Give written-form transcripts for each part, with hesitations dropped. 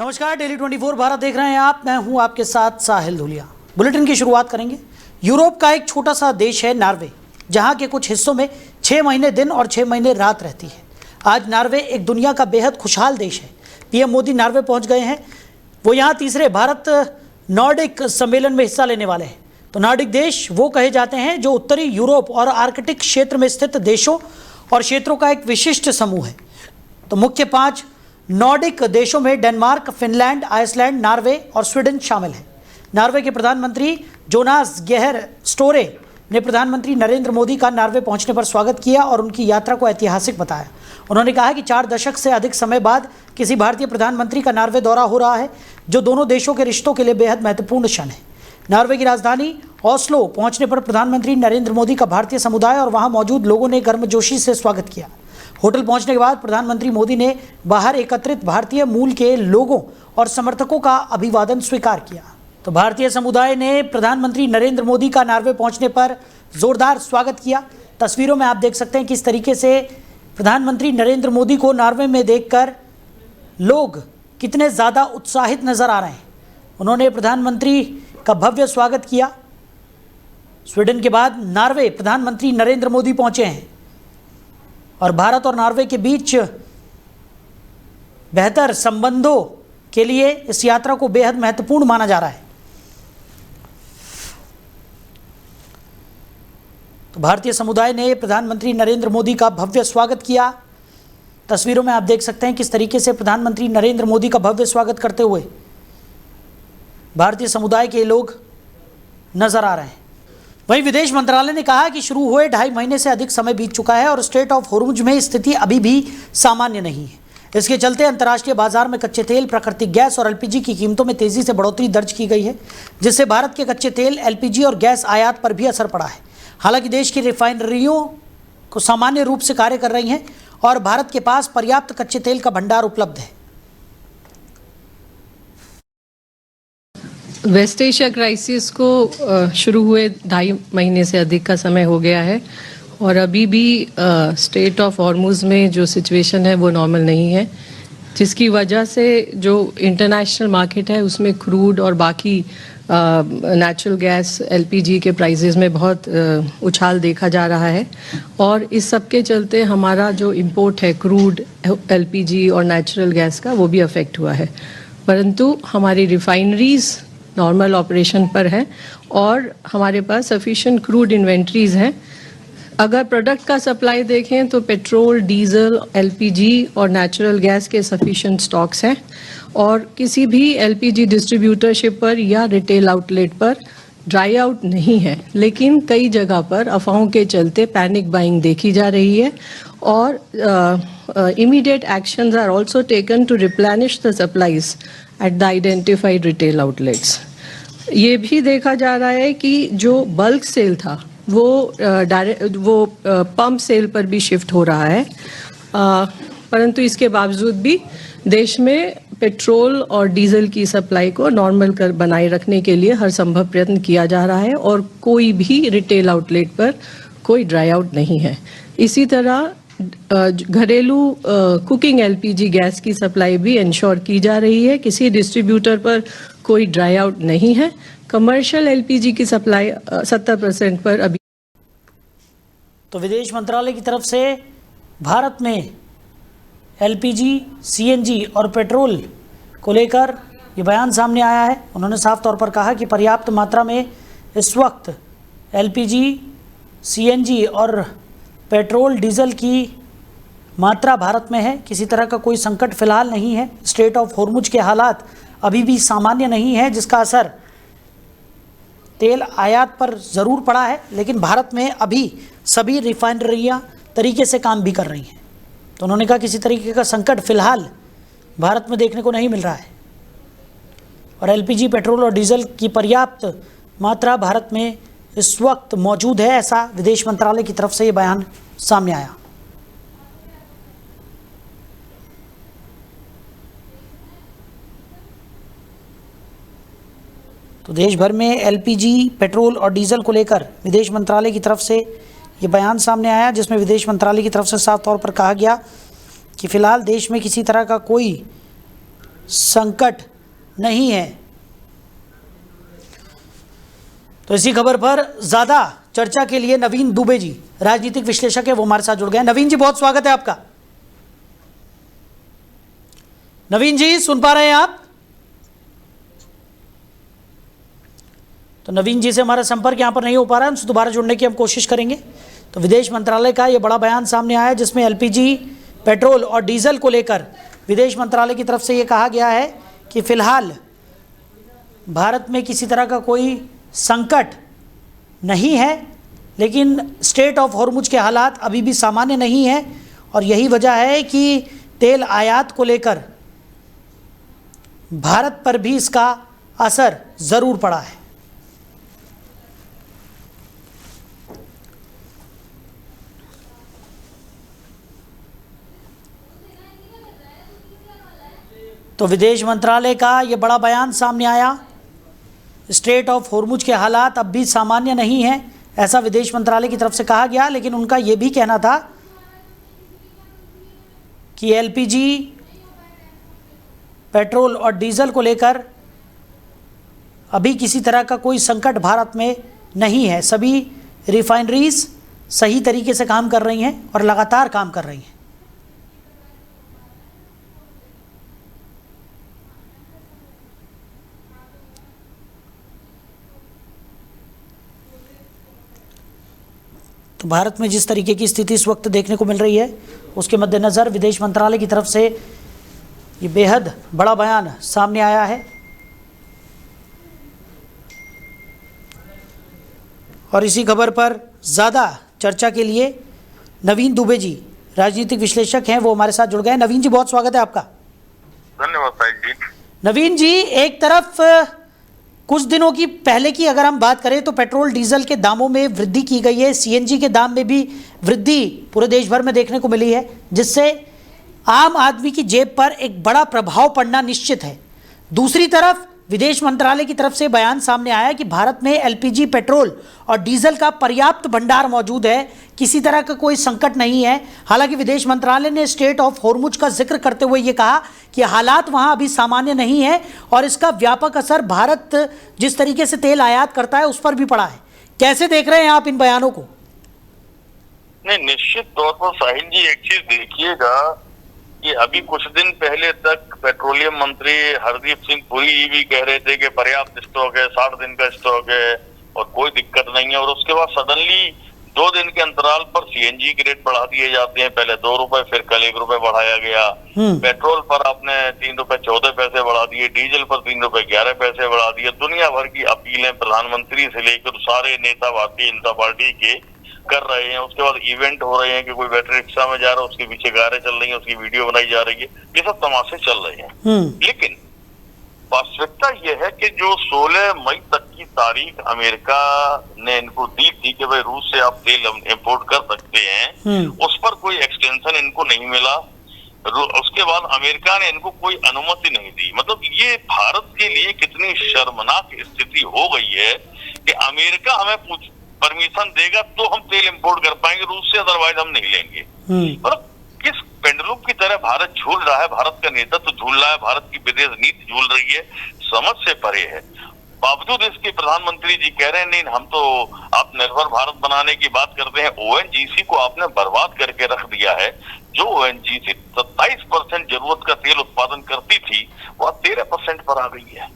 नमस्कार, डेली 24 भारत देख रहे हैं आप। मैं हूं आपके साथ साहिल धुलिया। बुलेटिन की शुरुआत करेंगे। यूरोप का एक छोटा सा देश है नॉर्वे, जहां के कुछ हिस्सों में 6 महीने दिन और 6 महीने रात रहती है। आज नॉर्वे एक दुनिया का बेहद खुशहाल देश है। पीएम मोदी नॉर्वे पहुंच गए हैं। वो यहाँ तीसरे भारत नॉर्डिक सम्मेलन में हिस्सा लेने वाले हैं। तो नॉर्डिक देश वो कहे जाते हैं जो उत्तरी यूरोप और आर्कटिक क्षेत्र में स्थित देशों और क्षेत्रों का एक विशिष्ट समूह है। तो मुख्य 5 नॉर्डिक देशों में डेनमार्क, फिनलैंड, आइसलैंड, नॉर्वे और स्वीडन शामिल हैं। नॉर्वे के प्रधानमंत्री जोनास गेहर स्टोरे ने प्रधानमंत्री नरेंद्र मोदी का नॉर्वे पहुंचने पर स्वागत किया और उनकी यात्रा को ऐतिहासिक बताया। उन्होंने कहा कि 4 दशक से अधिक समय बाद किसी भारतीय प्रधानमंत्री का नॉर्वे दौरा हो रहा है, जो दोनों देशों के रिश्तों के लिए बेहद महत्वपूर्ण क्षण है। नॉर्वे की राजधानी ओस्लो पहुंचने पर प्रधानमंत्री नरेंद्र मोदी का भारतीय समुदाय और वहां मौजूद लोगों ने गर्मजोशी से स्वागत किया। होटल पहुंचने के बाद प्रधानमंत्री मोदी ने बाहर एकत्रित भारतीय मूल के लोगों और समर्थकों का अभिवादन स्वीकार किया। तो भारतीय समुदाय ने प्रधानमंत्री नरेंद्र मोदी का नॉर्वे पहुंचने पर जोरदार स्वागत किया। तस्वीरों में आप देख सकते हैं किस तरीके से प्रधानमंत्री नरेंद्र मोदी को नॉर्वे में देखकर लोग कितने ज़्यादा उत्साहित नजर आ रहे हैं। उन्होंने प्रधानमंत्री का भव्य स्वागत किया। स्वीडन के बाद नॉर्वे प्रधानमंत्री नरेंद्र मोदी पहुंचे हैं और भारत और नॉर्वे के बीच बेहतर संबंधों के लिए इस यात्रा को बेहद महत्वपूर्ण माना जा रहा है। तो भारतीय समुदाय ने प्रधानमंत्री नरेंद्र मोदी का भव्य स्वागत किया। तस्वीरों में आप देख सकते हैं किस तरीके से प्रधानमंत्री नरेंद्र मोदी का भव्य स्वागत करते हुए भारतीय समुदाय के लोग नजर आ रहे हैं। वहीं विदेश मंत्रालय ने कहा कि शुरू हुए 2.5 महीने से अधिक समय बीत चुका है और स्ट्रेट ऑफ होर्मुज में स्थिति अभी भी सामान्य नहीं है। इसके चलते अंतर्राष्ट्रीय बाजार में कच्चे तेल, प्राकृतिक गैस और एलपीजी की कीमतों में तेजी से बढ़ोतरी दर्ज की गई है, जिससे भारत के कच्चे तेल, एलपीजी और गैस आयात पर भी असर पड़ा है। हालांकि देश की रिफाइनरियों को सामान्य रूप से कार्य कर रही हैं और भारत के पास पर्याप्त कच्चे तेल का भंडार उपलब्ध है। वेस्ट एशिया क्राइसिस को शुरू हुए 2.5 महीने से अधिक का समय हो गया है और अभी भी स्ट्रेट ऑफ हॉर्मुज में जो सिचुएशन है वो नॉर्मल नहीं है, जिसकी वजह से जो इंटरनेशनल मार्केट है उसमें क्रूड और बाकी नेचुरल गैस, एलपीजी के प्राइसेस में बहुत उछाल देखा जा रहा है। और इस सब के चलते हमारा जो इंपोर्ट है क्रूड, एलपीजी और नेचुरल गैस का, वो भी अफेक्ट हुआ है। परंतु हमारी रिफाइनरीज नॉर्मल ऑपरेशन पर है और हमारे पास सफिशिएंट क्रूड इन्वेंट्रीज हैं। अगर प्रोडक्ट का सप्लाई देखें तो पेट्रोल, डीजल, एलपीजी और नेचुरल गैस के सफिशिएंट स्टॉक्स हैं और किसी भी एलपीजी डिस्ट्रीब्यूटरशिप पर या रिटेल आउटलेट पर ड्राई आउट नहीं है। लेकिन कई जगह पर अफवाहों के चलते पैनिक बाइंग देखी जा रही है और immediate actions are also taken to replenish the supplies at the identified retail outlets. ये भी देखा जा रहा है कि जो बल्क सेल था वो पंप सेल पर भी शिफ्ट हो रहा है। परंतु इसके बावजूद भी देश में पेट्रोल और डीजल की सप्लाई को नॉर्मल कर बनाए रखने के लिए हर संभव प्रयत्न किया जा रहा है और कोई भी रिटेल आउटलेट पर कोई ड्राई आउट नहीं है। इसी तरह घरेलू कुकिंग एलपीजी गैस की सप्लाई भी इंश्योर की जा रही है। किसी डिस्ट्रीब्यूटर पर कोई ड्राई आउट नहीं है। कमर्शियल एलपीजी की सप्लाई 70% पर अभी। तो विदेश मंत्रालय की तरफ से भारत में एलपीजी, सीएनजी और पेट्रोल को लेकर ये बयान सामने आया है। उन्होंने साफ तौर पर कहा कि पर्याप्त मात्रा में इस वक्त एलपीजी, सीएनजी और पेट्रोल, डीजल की मात्रा भारत में है। किसी तरह का कोई संकट फिलहाल नहीं है। स्ट्रेट ऑफ होर्मुज के हालात अभी भी सामान्य नहीं है, जिसका असर तेल आयात पर ज़रूर पड़ा है, लेकिन भारत में अभी सभी रिफाइनरियाँ तरीके से काम भी कर रही हैं। तो उन्होंने कहा किसी तरीके का संकट फिलहाल भारत में देखने को नहीं मिल रहा है और एलपीजी, पेट्रोल और डीजल की पर्याप्त मात्रा भारत में इस वक्त मौजूद है। ऐसा विदेश मंत्रालय की तरफ से ये बयान सामने आया। तो देश भर में एलपीजी, पेट्रोल और डीजल को लेकर विदेश मंत्रालय की तरफ से ये बयान सामने आया, जिसमें विदेश मंत्रालय की तरफ से साफ तौर पर कहा गया कि फ़िलहाल देश में किसी तरह का कोई संकट नहीं है। तो इसी खबर पर ज्यादा चर्चा के लिए नवीन दुबे जी, राजनीतिक विश्लेषक है, वो हमारे साथ जुड़ गए हैं। नवीन जी, बहुत स्वागत है आपका। नवीन जी, सुन पा रहे हैं आप? तो नवीन जी से हमारा संपर्क यहां पर नहीं हो पा रहा है, उनसे दोबारा जुड़ने की हम कोशिश करेंगे। तो विदेश मंत्रालय का यह बड़ा बयान सामने आया है जिसमें एलपीजी, पेट्रोल और डीजल को लेकर विदेश मंत्रालय की तरफ से यह कहा गया है कि फिलहाल भारत में किसी तरह का कोई संकट नहीं है, लेकिन स्ट्रेट ऑफ हॉर्मुज के हालात अभी भी सामान्य नहीं है और यही वजह है कि तेल आयात को लेकर भारत पर भी इसका असर जरूर पड़ा है। तो विदेश मंत्रालय का ये बड़ा बयान सामने आया, स्ट्रेट ऑफ हॉर्मुज के हालात अब भी सामान्य नहीं है, ऐसा विदेश मंत्रालय की तरफ से कहा गया। लेकिन उनका यह भी कहना था कि एलपीजी, पेट्रोल और डीजल को लेकर अभी किसी तरह का कोई संकट भारत में नहीं है। सभी रिफाइनरीज सही तरीके से काम कर रही हैं और लगातार काम कर रही हैं। तो भारत में जिस तरीके की स्थिति इस वक्त देखने को मिल रही है, उसके मद्देनज़र विदेश मंत्रालय की तरफ से ये बेहद बड़ा बयान सामने आया है। और इसी खबर पर ज़्यादा चर्चा के लिए नवीन दुबे जी, राजनीतिक विश्लेषक हैं, वो हमारे साथ जुड़ गए हैं। नवीन जी, बहुत स्वागत है आपका। धन्यवाद साहिल जी। नवीन जी, एक तरफ कुछ दिनों की पहले की अगर हम बात करें तो पेट्रोल डीजल के दामों में वृद्धि की गई है, सीएनजी के दाम में भी वृद्धि पूरे देश भर में देखने को मिली है, जिससे आम आदमी की जेब पर एक बड़ा प्रभाव पड़ना निश्चित है। दूसरी तरफ विदेश मंत्रालय की तरफ से बयान सामने आया कि भारत में एलपीजी, पेट्रोल और डीजल का पर्याप्त भंडार मौजूद है, किसी तरह का कोई संकट नहीं है। हालांकि विदेश मंत्रालय ने स्ट्रेट ऑफ हॉर्मुज का जिक्र करते हुए ये कहा कि हालात वहां अभी सामान्य नहीं है और इसका व्यापक असर भारत जिस तरीके से तेल आयात करता है उस पर भी पड़ा है। कैसे देख रहे हैं आप इन बयानों को? नहीं, निश्चित तौर पर साहिल जी एक चीज देखिएगा कि अभी कुछ दिन पहले तक पेट्रोलियम मंत्री हरदीप सिंह पुरी जी भी कह रहे थे कि पर्याप्त स्टॉक है, 60 दिन का स्टॉक है और कोई दिक्कत नहीं है। और उसके बाद सडनली 2 दिन के अंतराल पर सीएनजी के रेट बढ़ा दिए जाते हैं। पहले 2 रुपए, फिर कल 1 रुपए बढ़ाया गया। पेट्रोल पर आपने 3 रुपए 14 पैसे बढ़ा दिए, डीजल पर 3 रुपए 11 पैसे बढ़ा दिए। दुनिया भर की अपीलें प्रधानमंत्री से लेकर सारे नेता भारतीय जनता पार्टी के कर रहे हैं। उसके बाद इवेंट हो रहे हैं कि कोई बैटरी रिक्शा में जा रहा है, उसके पीछे कारें चल रही हैं, उसकी वीडियो बनाई जा रही है। ये सब तमाशे चल रहे हैं। लेकिन वास्तविकता यह है कि जो 16 मई तक की तारीख अमेरिका ने इनको दी थी कि भाई रूस से आप तेल इंपोर्ट कर सकते हैं, उस पर कोई एक्सटेंशन इनको नहीं मिला। उसके बाद अमेरिका ने इनको कोई अनुमति नहीं दी। मतलब ये भारत के लिए कितनी शर्मनाक स्थिति हो गई है कि अमेरिका हमें परमिशन देगा तो हम तेल इंपोर्ट कर पाएंगे रूस से, अदरवाइज हम नहीं लेंगे। मतलब किस पेंडुलम की तरह भारत झूल रहा है, भारत का नेतृत्व झूल रहा है, भारत की विदेश नीति झूल रही है, समझ से परे है। बावजूद इसके प्रधानमंत्री जी कह रहे हैं नहीं, हम तो आत्मनिर्भर भारत बनाने की बात करते हैं। ओएनजीसी को आपने बर्बाद करके रख दिया है। जो ओएनजीसी 27% जरूरत का तेल उत्पादन करती थी, वह 13% पर आ गई है।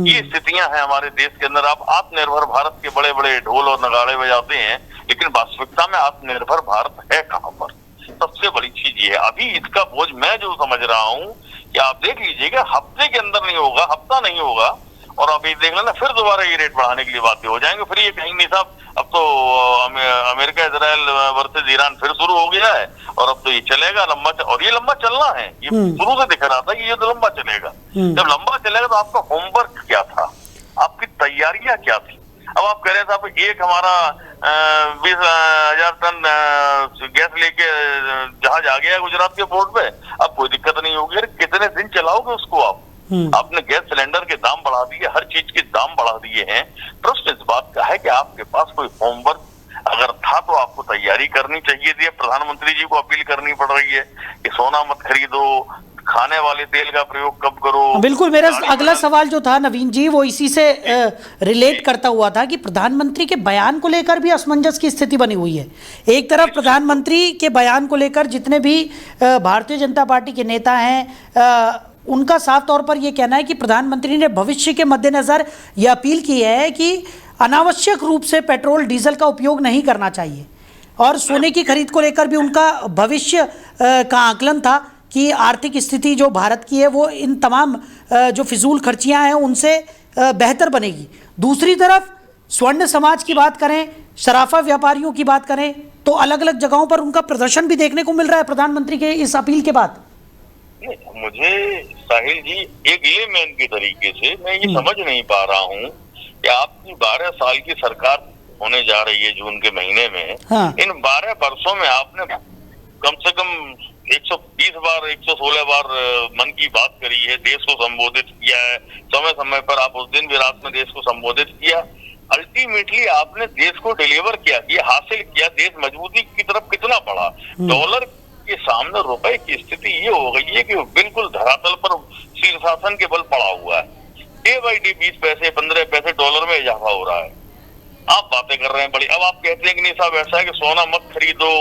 ये स्थितियां हैं हमारे देश के अंदर। आप आत्मनिर्भर भारत के बड़े बड़े ढोल और नगाड़े बजाते हैं, लेकिन वास्तविकता में आत्मनिर्भर भारत है कहां पर? सबसे बड़ी चीज ये है। अभी इसका बोझ मैं जो समझ रहा हूं कि आप देख लीजिएगा, हफ्ते के अंदर नहीं होगा, हफ्ता नहीं होगा और अभी देख लेना फिर दोबारा ये रेट बढ़ाने के लिए बातें हो जाएंगे। फिर ये कहेंगे साहब अब तो अमेरिका इजराइल वर्सेस ईरान फिर शुरू हो गया है और अब तो ये चलेगा लंबा और ये लंबा चलना है। ये शुरू से दिख रहा था कि ये तो लंबा चलेगा। जब लंबा चलेगा तो आपका होमवर्क क्या था, आपकी तैयारियां क्या थी? अब आप कह रहे थे साहब एक हमारा 20,000 टन गैस लेके जहाज आ गया गुजरात के पोर्ट पे, अब कोई दिक्कत नहीं होगी। कितने दिन चलाओगे उसको आप? आपने गैस सिलेंडर के दाम बढ़ा दिए, हर चीज के दाम बढ़ा दिए हैं। प्रश्न इस बात का है कि आपके पास कोई होमवर्क अगर था तो आपको तैयारी करनी चाहिए थी। प्रधानमंत्री जी को अपील करनी पड़ रही है कि सोना मत खरीदो, खाने वाले तेल का प्रयोग कब करो। बिल्कुल, मेरा गाड़ी अगला में- सवाल जो था नवीन जी वो इसी से रिलेट करता हुआ था कि प्रधानमंत्री के बयान को लेकर भी असमंजस की स्थिति बनी हुई है। एक तरफ प्रधानमंत्री के बयान को लेकर जितने भी भारतीय जनता पार्टी के नेता हैं उनका साफ तौर पर यह कहना है कि प्रधानमंत्री ने भविष्य के मद्देनजर यह अपील की है कि अनावश्यक रूप से पेट्रोल डीजल का उपयोग नहीं करना चाहिए, और सोने की खरीद को लेकर भी उनका भविष्य का आकलन था कि आर्थिक स्थिति जो भारत की है वो इन तमाम जो फिजूल खर्चियां हैं उनसे बेहतर बनेगी। दूसरी तरफ स्वर्ण समाज की बात करें, शराफा व्यापारियों की बात करें, तो अलग अलग जगहों पर उनका प्रदर्शन भी देखने को मिल रहा है प्रधानमंत्री के इस अपील के बाद। मुझे साहिल जी एक लेमैन के तरीके से मैं ये समझ नहीं पा रहा हूँ कि आपकी 12 साल की सरकार होने जा रही है जून के महीने में। हाँ। इन 12 वर्षों में आपने कम से कम 120 बार 116 बार मन की बात करी है, देश को संबोधित किया है, समय समय पर आप उस दिन भी रात में देश को संबोधित किया। अल्टीमेटली आपने देश को डिलीवर किया, ये हासिल किया, देश मजबूती की तरफ कितना बढ़ा। डॉलर के सामने रुपए की स्थिति ये हो गई है कि वो बिल्कुल धरातल पर शीर्षासन के बल पड़ा हुआ है। डे बाई डे 20 पैसे 15 पैसे डॉलर में इजाफा हो रहा है। आप बातें कर रहे हैं बड़ी, अब आप कहते हैं कि नहीं साहब ऐसा है कि सोना मत खरीदो,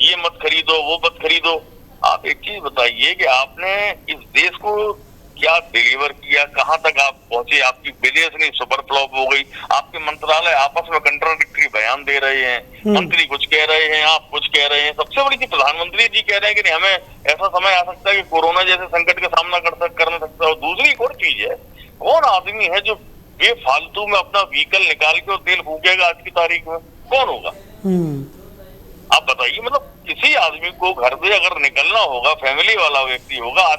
ये मत खरीदो, वो मत खरीदो। आप एक चीज बताइए कि आपने इस देश को क्या डिलीवर किया, कहां तक आप पहुंचे। आपकी विदेश नहीं सुपर फ्लॉप हो गई, आपके मंत्रालय आपस में कंट्राडिक्टरी बयान दे रहे हैं, मंत्री कुछ कह रहे हैं, आप कुछ कह रहे हैं। सबसे बड़ी चीज प्रधानमंत्री जी कह रहे हैं कि नहीं हमें ऐसा समय आ सकता है कि कोरोना जैसे संकट का सामना कर न सकता। और दूसरी एक और चीज है, कौन आदमी है जो बेफालतू में अपना व्हीकल निकाल के और तेल फूकेगा आज की तारीख में? कौन होगा आप बताइए। मतलब किसी आदमी को घर से अगर निकलना होगा, फैमिली वाला व्यक्ति होगा,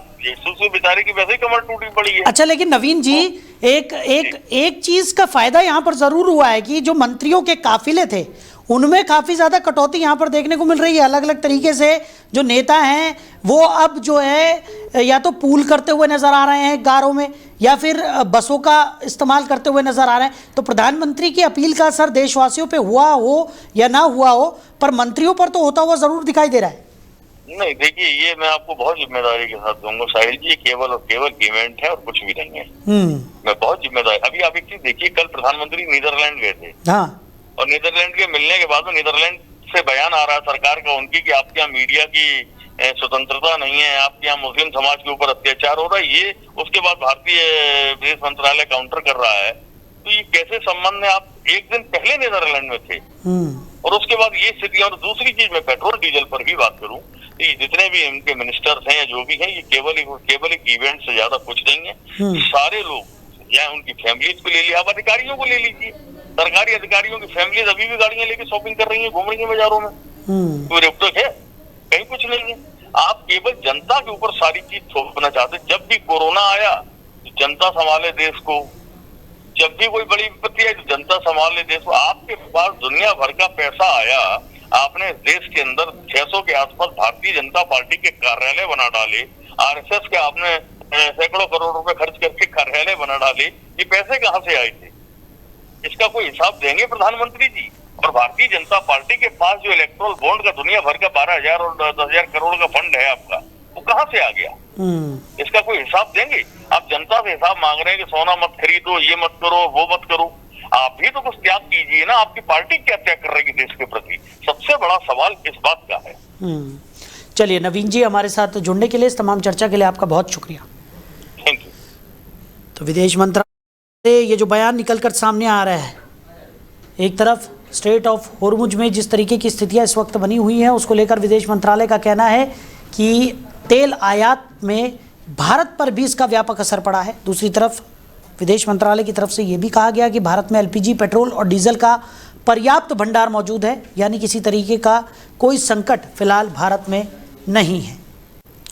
से बेचारे की वैसे ही कमर टूटी पड़ी है। अच्छा, लेकिन नवीन जी एक चीज का फायदा यहाँ पर जरूर हुआ है कि जो मंत्रियों के काफिले थे उनमें काफी ज्यादा कटौती यहाँ पर देखने को मिल रही है। अलग अलग तरीके से जो नेता हैं वो अब जो है या तो पूल करते हुए नजर आ रहे हैं गारों में, या फिर बसों का इस्तेमाल करते हुए नजर आ रहे हैं। तो प्रधानमंत्री की अपील का असर देशवासियों पे हुआ हो या ना हुआ हो, पर मंत्रियों पर तो होता हुआ जरूर दिखाई दे रहा है। नहीं देखिए, ये मैं आपको बहुत जिम्मेदारी के साथ दूंगा साहिल जी, केवल और केवल इवेंट है और कुछ भी नहीं है। मैं बहुत जिम्मेदारी। अभी आप एक चीज देखिए, कल प्रधानमंत्री नीदरलैंड गए थे। हाँ। और नीदरलैंड के मिलने के बाद में नीदरलैंड से बयान आ रहा है सरकार का उनकी कि आपके यहाँ मीडिया की स्वतंत्रता नहीं है, आपके यहाँ मुस्लिम समाज के ऊपर अत्याचार हो रहा है। ये उसके बाद भारतीय विदेश मंत्रालय काउंटर कर रहा है। तो ये कैसे संबंध है? आप एक दिन पहले नीदरलैंड में थे और उसके बाद ये स्थिति। और दूसरी चीज, मैं पेट्रोल डीजल पर भी बात करूं, जितने भी इनके मिनिस्टर्स हैं या जो भी हैं, ये केवल एक इवेंट से ज्यादा कुछ नहीं है। सारे लोग या उनकी फैमिलीज को ले लिया, आप अधिकारियों को ले लीजिए, सरकारी अधिकारियों की फैमिलीज अभी भी गाड़ियां लेके शॉपिंग कर रही है, घूम रही है बाजारों में। कोई रोकटोक है? कहीं कुछ नहीं है। आप केवल जनता के ऊपर सारी चीज थोपना चाहते। जब भी कोरोना आया तो जनता संभाले देश को, जब भी कोई बड़ी विपत्ति आई तो जनता संभाले देश को। आपके पास दुनिया भर का पैसा आया, आपने देश के अंदर 600 के आसपास भारतीय जनता पार्टी के कार्यालय बना डाले, आरएसएस के आपने सैकड़ों करोड़ रुपए खर्च करके कार्यालय बना डाले। ये पैसे कहाँ से आए थे? इसका कोई हिसाब देंगे प्रधानमंत्री जी? और भारतीय जनता पार्टी के पास जो इलेक्ट्रोल बॉन्ड का दुनिया भर का 12,000 और 10,000 करोड़ का फंड है आपका, वो कहाँ से आ गया? इसका कोई हिसाब देंगे? आप जनता से हिसाब मांग रहे हैं कि सोना मत खरीदो, ये मत करो, वो मत करो। आप भी तो कुछ त्याग कीजिए ना। आपकी पार्टी क्या त्याग कर रही है देश के प्रति? सबसे बड़ा सवाल इस बात का है। चलिए नवीन जी, हमारे साथ जुड़ने के लिए, इस तमाम चर्चा के लिए आपका बहुत शुक्रिया। Thank you. तो विदेश मंत्रालय से ये जो बयान निकल कर सामने आ रहा है, एक तरफ स्ट्रेट ऑफ होर्मुज में जिस तरीके की स्थितियां इस वक्त बनी हुई हैं उसको लेकर विदेश मंत्रालय का कहना है कि तेल आयात में भारत पर भी इसका व्यापक असर पड़ा है। दूसरी तरफ विदेश मंत्रालय की तरफ से ये भी कहा गया कि भारत में एलपीजी, पेट्रोल और डीजल का पर्याप्त भंडार मौजूद है, यानी किसी तरीके का कोई संकट फिलहाल भारत में नहीं है।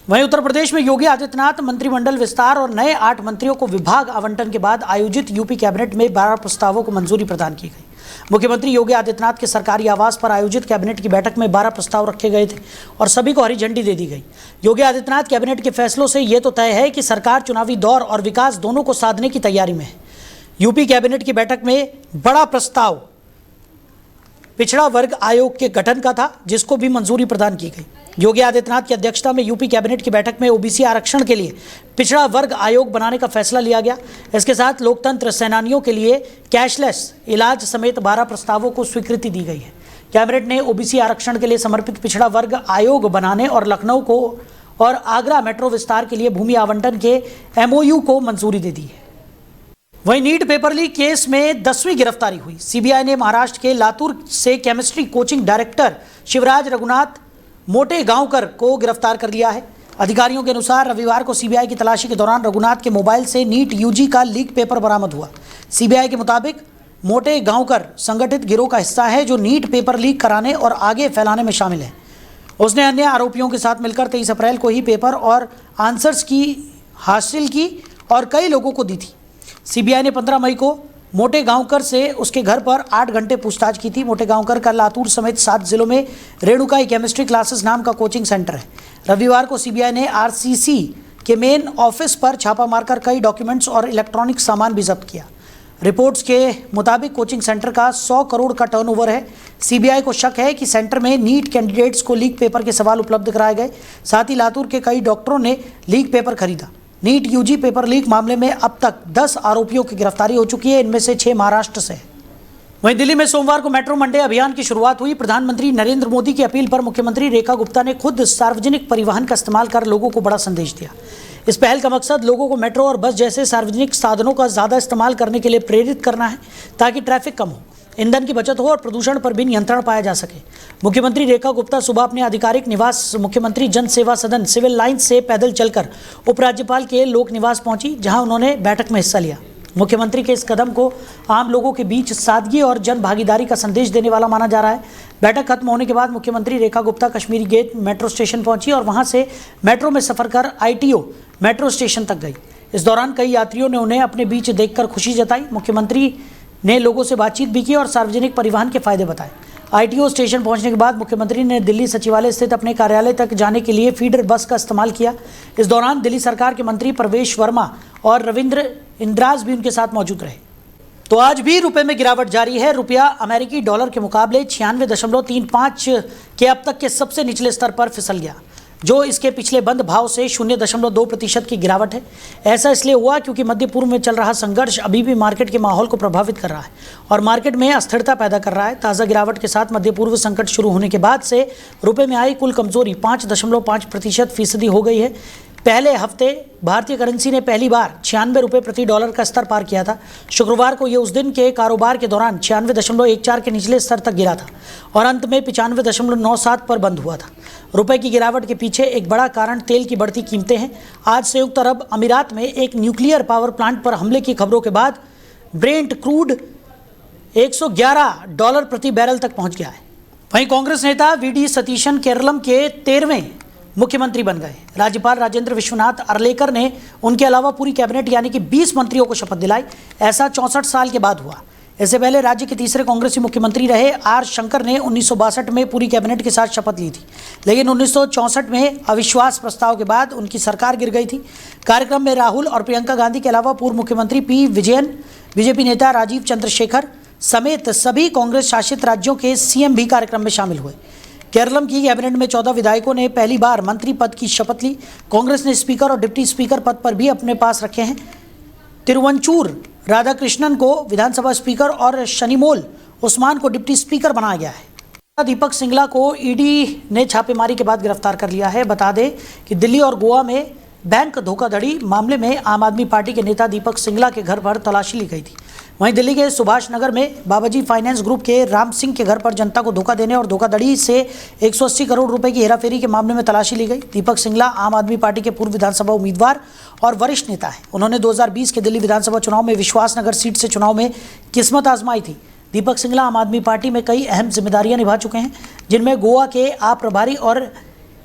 वहीं उत्तर प्रदेश में योगी आदित्यनाथ मंत्रिमंडल विस्तार और नए 8 मंत्रियों को विभाग आवंटन के बाद आयोजित यूपी कैबिनेट में 12 प्रस्तावों को मंजूरी प्रदान की गई। मुख्यमंत्री योगी आदित्यनाथ के सरकारी आवास पर आयोजित कैबिनेट की बैठक में 12 प्रस्ताव रखे गए थे और सभी को हरी झंडी दे दी गई। योगी आदित्यनाथ कैबिनेट के फैसलों से ये तो तय है कि सरकार चुनावी दौर और विकास दोनों को साधने की तैयारी में है। यूपी कैबिनेट की बैठक में बड़ा प्रस्ताव पिछड़ा वर्ग आयोग के गठन का था, जिसको भी मंजूरी प्रदान की गई। योगी आदित्यनाथ की अध्यक्षता में यूपी कैबिनेट की बैठक में ओबीसी आरक्षण के लिए पिछड़ा वर्ग आयोग बनाने का फैसला लिया गया। इसके साथ लोकतंत्र सेनानियों के लिए कैशलेस इलाज समेत 12 प्रस्तावों को स्वीकृति दी गई है। कैबिनेट ने ओबीसी आरक्षण के लिए समर्पित पिछड़ा वर्ग आयोग बनाने और लखनऊ को और आगरा मेट्रो विस्तार के लिए भूमि आवंटन के एमओयू को मंजूरी दे दी है। वहीं नीट पेपर लीक केस में 10वीं गिरफ्तारी हुई। सीबीआई ने महाराष्ट्र के लातूर से chemistry coaching director Shivraj Raghunath Motegaonkar को गिरफ्तार कर लिया है। अधिकारियों के अनुसार रविवार को सीबीआई की तलाशी के दौरान रघुनाथ के मोबाइल से नीट यूजी का लीक पेपर बरामद हुआ। सीबीआई के मुताबिक मोटेगांवकर संगठित गिरोह का हिस्सा है जो नीट पेपर लीक कराने और आगे फैलाने में शामिल है। उसने अन्य आरोपियों के साथ मिलकर 23 अप्रैल को ही पेपर और आंसर्स की हासिल की और कई लोगों को दी थी। सीबीआई ने 15 मई को मोटेगांवकर से उसके घर पर 8 घंटे पूछताछ की थी। मोटेगांवकर का लातूर समेत 7 जिलों में रेणुकाई केमिस्ट्री क्लासेस नाम का कोचिंग सेंटर है। रविवार को सीबीआई ने आरसीसी के मेन ऑफिस पर छापा मारकर कई डॉक्यूमेंट्स और इलेक्ट्रॉनिक सामान भी जब्त किया। रिपोर्ट्स के मुताबिक कोचिंग सेंटर का 100 करोड़ का टर्नओवर है। सीबीआई को शक है कि सेंटर में नीट कैंडिडेट्स को लीक पेपर के सवाल उपलब्ध कराए गए। साथ ही लातूर के कई डॉक्टरों ने लीक पेपर खरीदा। नीट यूजी पेपर लीक मामले में अब तक 10 आरोपियों की गिरफ्तारी हो चुकी है। इनमें से 6 महाराष्ट्र से हैं। वहीं दिल्ली में सोमवार को मेट्रो मंडे अभियान की शुरुआत हुई। प्रधानमंत्री नरेंद्र मोदी की अपील पर मुख्यमंत्री रेखा गुप्ता ने खुद सार्वजनिक परिवहन का इस्तेमाल कर लोगों को बड़ा संदेश दिया। इस पहल का मकसद लोगों को मेट्रो और बस जैसे सार्वजनिक साधनों का ज़्यादा इस्तेमाल करने के लिए प्रेरित करना है, ताकि ट्रैफिक कम हो, ईंधन की बचत हो और प्रदूषण पर भी नियंत्रण पाया जा सके। मुख्यमंत्री रेखा गुप्ता सुबह अपने आधिकारिक निवास मुख्यमंत्री जन सेवा सदन सिविल लाइन्स से पैदल चलकर उपराज्यपाल के लोक निवास पहुंची, जहां उन्होंने बैठक में हिस्सा लिया। मुख्यमंत्री के इस कदम को आम लोगों के बीच सादगी और जन भागीदारी का संदेश देने वाला माना जा रहा है। बैठक खत्म होने के बाद मुख्यमंत्री Rekha Gupta Kashmiri gate metro station पहुंची और वहां से मेट्रो में सफर कर आईटीओ मेट्रो स्टेशन तक गई। इस दौरान कई यात्रियों ने उन्हें अपने बीच देखकर खुशी जताई। मुख्यमंत्री ने लोगों से बातचीत भी की और सार्वजनिक परिवहन के फायदे बताए। आईटीओ स्टेशन पहुंचने के बाद मुख्यमंत्री ने दिल्ली सचिवालय स्थित अपने कार्यालय तक जाने के लिए फीडर बस का इस्तेमाल किया। इस दौरान दिल्ली सरकार के मंत्री प्रवेश वर्मा और रविंद्र इंद्राज भी उनके साथ मौजूद रहे। तो आज भी रुपए में गिरावट जारी है। रुपया अमेरिकी डॉलर के मुकाबले 96.35 के अब तक के सबसे निचले स्तर पर फिसल गया, जो इसके पिछले बंद भाव से 0.2% की गिरावट है। ऐसा इसलिए हुआ क्योंकि मध्य पूर्व में चल रहा संघर्ष अभी भी मार्केट के माहौल को प्रभावित कर रहा है और मार्केट में अस्थिरता पैदा कर रहा है। ताज़ा गिरावट के साथ मध्य पूर्व संकट शुरू होने के बाद से रुपए में आई कुल कमजोरी 5.5% हो गई है। पहले हफ्ते भारतीय करेंसी ने पहली बार 96 रुपये प्रति डॉलर का स्तर पार किया था। शुक्रवार को ये उस दिन के कारोबार के दौरान 96.14 के निचले स्तर तक गिरा था और अंत में 95.97 पर बंद हुआ था। रुपए की गिरावट के पीछे एक बड़ा कारण तेल की बढ़ती कीमतें हैं। आज संयुक्त अरब अमीरात में एक न्यूक्लियर पावर प्लांट पर हमले की खबरों के बाद ब्रेंट क्रूड $111 प्रति बैरल तक पहुंच गया है। वहीं कांग्रेस नेता वीडी सतीशन केरलम के 13वें मुख्यमंत्री बन गए। राज्यपाल राजेंद्र विश्वनाथ अर्लेकर ने उनके अलावा पूरी कैबिनेट यानी कि 20 मंत्रियों को शपथ दिलाई। ऐसा 64 साल के बाद हुआ। इससे पहले राज्य के तीसरे कांग्रेसी मुख्यमंत्री रहे आर शंकर ने 1962 में पूरी कैबिनेट के साथ शपथ ली थी, लेकिन 1964 में अविश्वास प्रस्ताव के बाद उनकी सरकार गिर गई थी। कार्यक्रम में राहुल और प्रियंका गांधी के अलावा पूर्व मुख्यमंत्री पी विजयन, बीजेपी नेता राजीव चंद्रशेखर समेत सभी कांग्रेस शासित राज्यों के सीएम भी कार्यक्रम में शामिल हुए। केरलम की कैबिनेट में 14 विधायकों ने पहली बार मंत्री पद की शपथ ली। कांग्रेस ने स्पीकर और डिप्टी स्पीकर पद पर भी अपने पास रखे हैं। तिरुवंचूर राधाकृष्णन को विधानसभा स्पीकर और शनिमोल उस्मान को डिप्टी स्पीकर बनाया गया है। दीपक सिंगला को ईडी ने छापेमारी के बाद गिरफ्तार कर लिया है। बता दें कि दिल्ली और गोवा में बैंक धोखाधड़ी मामले में आम आदमी पार्टी के नेता दीपक सिंगला के घर पर तलाशी ली गई थी। वहीं दिल्ली के सुभाष नगर में बाबाजी फाइनेंस ग्रुप के राम सिंह के घर पर जनता को धोखा देने और धोखाधड़ी से 180 करोड़ रुपए की हेराफेरी के मामले में तलाशी ली गई। दीपक सिंगला आम आदमी पार्टी के पूर्व विधानसभा उम्मीदवार और वरिष्ठ नेता है। उन्होंने 2020 के दिल्ली विधानसभा चुनाव में विश्वासनगर सीट से चुनाव में किस्मत आजमाई थी। दीपक सिंगला आम आदमी पार्टी में कई अहम जिम्मेदारियां निभा चुके हैं, जिनमें गोवा के आप प्रभारी और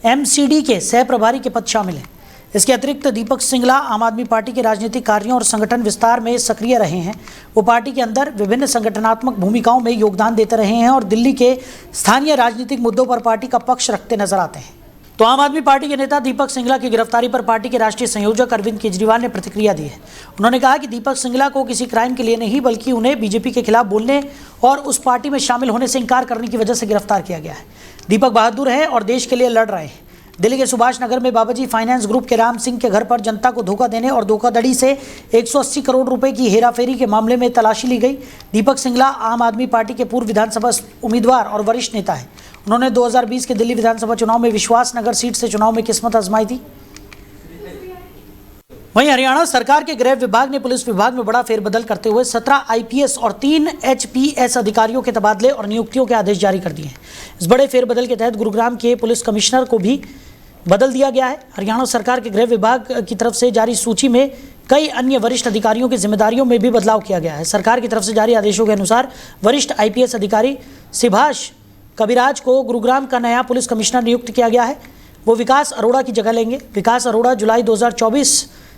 एमसीडी के सह प्रभारी के पद शामिल हैं। इसके अतिरिक्त दीपक सिंगला आम आदमी पार्टी के राजनीतिक कार्यों और संगठन विस्तार में सक्रिय रहे हैं। वो पार्टी के अंदर विभिन्न संगठनात्मक भूमिकाओं में योगदान देते रहे हैं और दिल्ली के स्थानीय राजनीतिक मुद्दों पर पार्टी का पक्ष रखते नजर आते हैं। तो आम आदमी पार्टी के नेता दीपक सिंगला की गिरफ्तारी पर पार्टी के राष्ट्रीय संयोजक अरविंद केजरीवाल ने प्रतिक्रिया दी है। उन्होंने कहा कि दीपक सिंगला को किसी क्राइम के लिए नहीं बल्कि उन्हें बीजेपी के खिलाफ बोलने और उस पार्टी में शामिल होने से इंकार करने की वजह से गिरफ्तार किया गया है। दीपक बहादुर है और देश के लिए लड़ रहे हैं। दिल्ली के सुभाष नगर में बाबाजी फाइनेंस ग्रुप के राम सिंह के घर पर जनता को धोखा देने और धोखाधड़ी से 180 करोड़ रुपए की हेराफेरी के मामले में तलाशी ली गई। दीपक सिंगला आम आदमी पार्टी के पूर्व विधानसभा उम्मीदवार और वरिष्ठ नेता है। उन्होंने 2020 के दिल्ली विधानसभा चुनाव में विश्वास नगर सीट से चुनाव में किस्मत आजमाई थी। वहीं हरियाणा सरकार के गृह विभाग ने पुलिस विभाग में बड़ा फेरबदल करते हुए 17 आईपीएस और 3 एचपीएस अधिकारियों के तबादले और नियुक्तियों के आदेश जारी कर दिए हैं। इस बड़े फेरबदल के तहत गुरुग्राम के पुलिस कमिश्नर को भी बदल दिया गया है। हरियाणा सरकार के गृह विभाग की तरफ से जारी सूची में कई अन्य वरिष्ठ अधिकारियों की जिम्मेदारियों में भी बदलाव किया गया है। सरकार की तरफ से जारी आदेशों के अनुसार वरिष्ठ आईपीएस अधिकारी सुभाष कविराज को गुरुग्राम का नया पुलिस कमिश्नर नियुक्त किया गया है। वो विकास अरोड़ा की जगह लेंगे। विकास अरोड़ा जुलाई 2024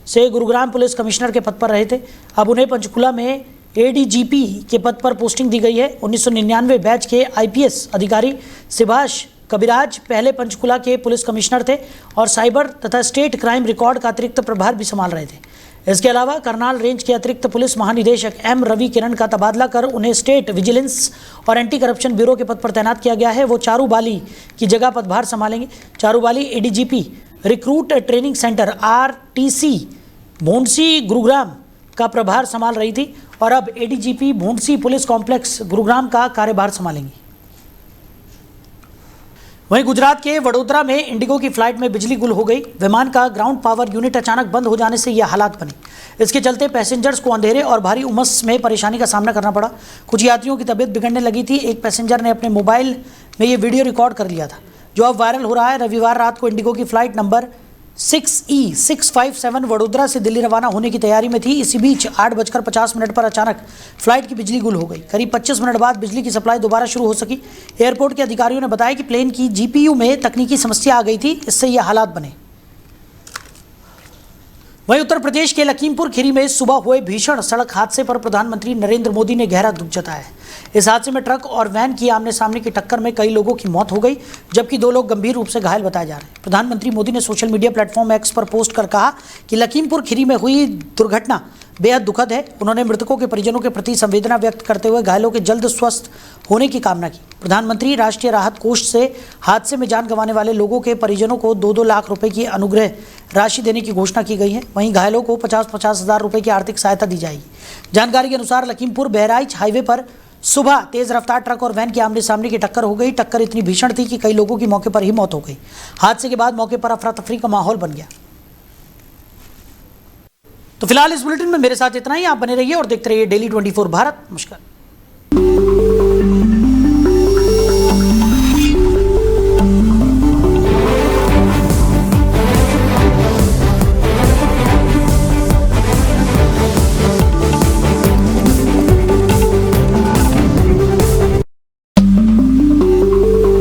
से गुरुग्राम पुलिस कमिश्नर के पद पर रहे थे। अब उन्हें पंचकुला में एडीजीपी के पद पर पोस्टिंग दी गई है। 1999 बैच के आईपीएस अधिकारी सुभाष कविराज पहले पंचकुला के पुलिस कमिश्नर थे और साइबर तथा स्टेट क्राइम रिकॉर्ड का अतिरिक्त प्रभार भी संभाल रहे थे। इसके अलावा करनाल रेंज के अतिरिक्त पुलिस महानिदेशक एम रवि किरण का तबादला कर उन्हें स्टेट विजिलेंस और एंटी करप्शन ब्यूरो के पद पर तैनात किया गया है। वो चारू बाली की जगह पदभार संभालेंगे। Charu Bali ADGP recruit training centre RTC Bhondsi Gurugram का प्रभार संभाल रही थी और अब ADGP Bhondsi police complex Gurugram का कार्यभार संभालेंगी। वहीं गुजरात के वडोदरा में इंडिगो की फ्लाइट में बिजली गुल हो गई। विमान का ग्राउंड पावर यूनिट अचानक बंद हो जाने से यह हालात बने। इसके चलते पैसेंजर्स को अंधेरे और भारी उमस में परेशानी का सामना करना पड़ा। कुछ यात्रियों की तबीयत बिगड़ने लगी थी। एक पैसेंजर ने अपने मोबाइल में ये वीडियो रिकॉर्ड कर लिया था, जो अब वायरल हो रहा है। रविवार रात को इंडिगो की फ्लाइट नंबर 6E657 वडोदरा से दिल्ली रवाना होने की तैयारी में थी। इसी बीच 8:50 पर अचानक फ्लाइट की बिजली गुल हो गई। करीब 25 मिनट बाद बिजली की सप्लाई दोबारा शुरू हो सकी। एयरपोर्ट के अधिकारियों ने बताया कि प्लेन की जीपीयू में तकनीकी समस्या आ गई थी, इससे यह हालात बने। वहीं उत्तर प्रदेश के लखीमपुर खीरी में सुबह हुए भीषण सड़क हादसे पर प्रधानमंत्री नरेंद्र मोदी ने गहरा दुख जताया है। इस हादसे में ट्रक और वैन की आमने सामने की टक्कर में कई लोगों की मौत हो गई, जबकि 2 लोग गंभीर रूप से घायल बताए जा रहे हैं। प्रधानमंत्री मोदी ने सोशल मीडिया प्लेटफॉर्म एक्स पर पोस्ट कर कहा कि लखीमपुर खीरी में हुई दुर्घटना बेहद दुखद है। उन्होंने मृतकों के परिजनों के प्रति संवेदना व्यक्त करते हुए घायलों के जल्द स्वस्थ होने की कामना की। प्रधानमंत्री राष्ट्रीय राहत कोष से हादसे में जान गंवाने वाले लोगों के परिजनों को 2-2 लाख रुपए की अनुग्रह राशि देने की घोषणा की गई है। वहीं घायलों को 50-50 हज़ार रुपए की आर्थिक सहायता दी जाएगी। जानकारी के अनुसार लखीमपुर बहराइच हाईवे पर सुबह तेज रफ्तार ट्रक और वैन की आमने सामने की टक्कर हो गई। टक्कर इतनी भीषण थी कि कई लोगों की मौके पर ही मौत हो गई। हादसे के बाद मौके पर अफरा तफरी का माहौल बन गया। तो फिलहाल इस बुलेटिन में मेरे साथ इतना ही। आप बने रहिए और देखते रहिए डेली 24 भारत। नमस्कार।